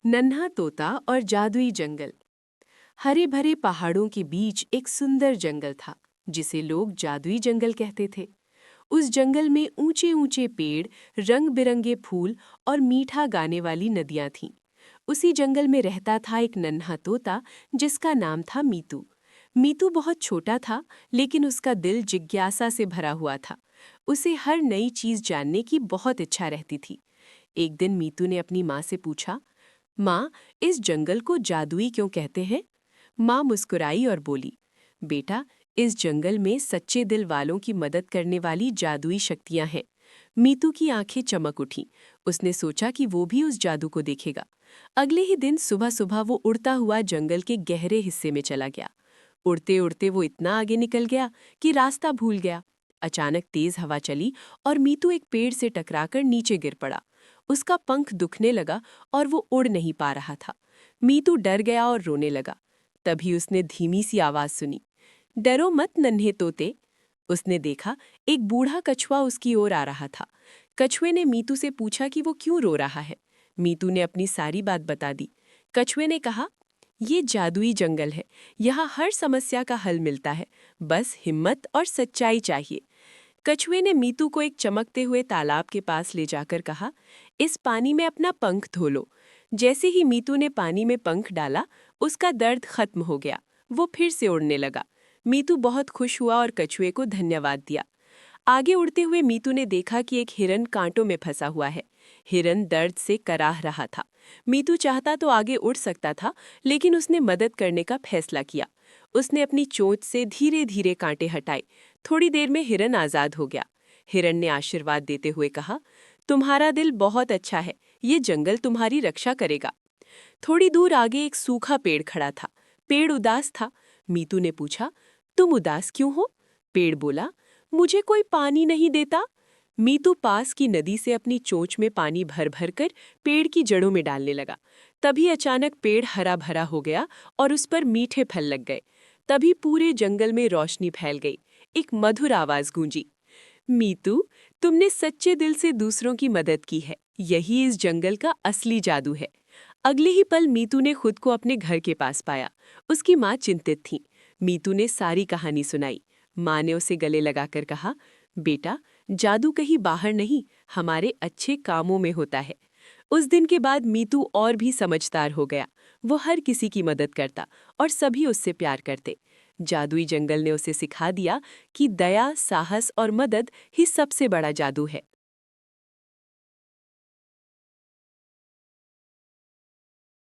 नन्हा तोता और जादुई जंगल। हरे भरे पहाड़ों के बीच एक सुंदर जंगल था जिसे लोग जादुई जंगल कहते थे। उस जंगल में ऊंचे ऊंचे पेड़, रंग बिरंगे फूल और मीठा गाने वाली नदियां थीं। उसी जंगल में रहता था एक नन्हा तोता जिसका नाम था मीतू। मीतू बहुत छोटा था, लेकिन उसका दिल जिज्ञासा से भरा हुआ था। उसे हर नई चीज जानने की बहुत इच्छा रहती थी। एक दिन मीतू ने अपनी माँ से पूछा, माँ, इस जंगल को जादुई क्यों कहते हैं? माँ मुस्कुराई और बोली, बेटा, इस जंगल में सच्चे दिल वालों की मदद करने वाली जादुई शक्तियां हैं। मीतू की आंखें चमक उठीं। उसने सोचा कि वो भी उस जादू को देखेगा। अगले ही दिन सुबह सुबह वो उड़ता हुआ जंगल के गहरे हिस्से में चला गया। उड़ते उड़ते वो इतना आगे निकल गया कि रास्ता भूल गया। अचानक तेज हवा चली और मीतू एक पेड़ से टकराकर नीचे गिर पड़ा। उसका पंख दुखने लगा और वो उड़ नहीं पा रहा था। मीतू डर गया और रोने लगा। तभी उसने धीमी सी आवाज सुनी, डरो मत नन्हे तोते। उसने देखा, एक बूढ़ा कछुआ उसकी ओर आ रहा था। कछुए ने मीतू से पूछा कि वो क्यों रो रहा है। मीतू ने अपनी सारी बात बता दी। कछुए ने कहा, ये जादुई जंगल है, यहाँ हर समस्या का हल मिलता है, बस हिम्मत और सच्चाई चाहिए। कछुए ने मीतू को एक चमकते हुए तालाब के पास ले जाकर कहा, इस पानी में अपना पंख धो लो। जैसे ही मीतू ने पानी में पंख डाला, उसका दर्द खत्म हो गया। वो फिर से उड़ने लगा। मीतू बहुत खुश हुआ और कछुए को धन्यवाद दिया। आगे उड़ते हुए मीतू ने देखा कि एक हिरन कांटों में फंसा हुआ है। हिरन दर्द से कराह रहा था। मीतू चाहता तो आगे उड़ सकता था, लेकिन उसने मदद करने का फैसला किया। उसने अपनी चोंच से धीरे धीरे कांटे हटाए। थोड़ी देर में हिरन आजाद हो गया। हिरन ने आशीर्वाद देते हुए कहा, तुम्हारा दिल बहुत अच्छा है, ये जंगल तुम्हारी रक्षा करेगा। थोड़ी दूर आगे एक सूखा पेड़ खड़ा था। पेड़ उदास था। मीतू ने पूछा, तुम उदास क्यों हो? पेड़ बोला, मुझे कोई पानी नहीं देता। मीतू पास की नदी से अपनी चोंच में पानी भर भर कर पेड़ की जड़ों में डालने लगा। तभी अचानक पेड़ हरा भरा हो गया और उस पर मीठे फल लग गए। तभी पूरे जंगल में रोशनी फैल गई। एक मधुर आवाज गूंजी, मीतू, तुमने सच्चे दिल से दूसरों की मदद की है। यही इस जंगल का असली जादू है। अगले ही पल मीतू ने खुद को अपने घर के पास पाया। उसकी माँ चिंतित थी। मीतू ने सारी कहानी सुनाई। माँ ने उसे गले लगाकर कहा, बेटा, जादू कहीं बाहर नहीं, हमारे अच्छे कामों में होता है। उस दिन के बाद मीतू और भी समझदार हो गया। वो हर किसी की मदद करता और सभी उससे प्यार करते। जादुई जंगल ने उसे सिखा दिया कि दया, साहस और मदद ही सबसे बड़ा जादू है।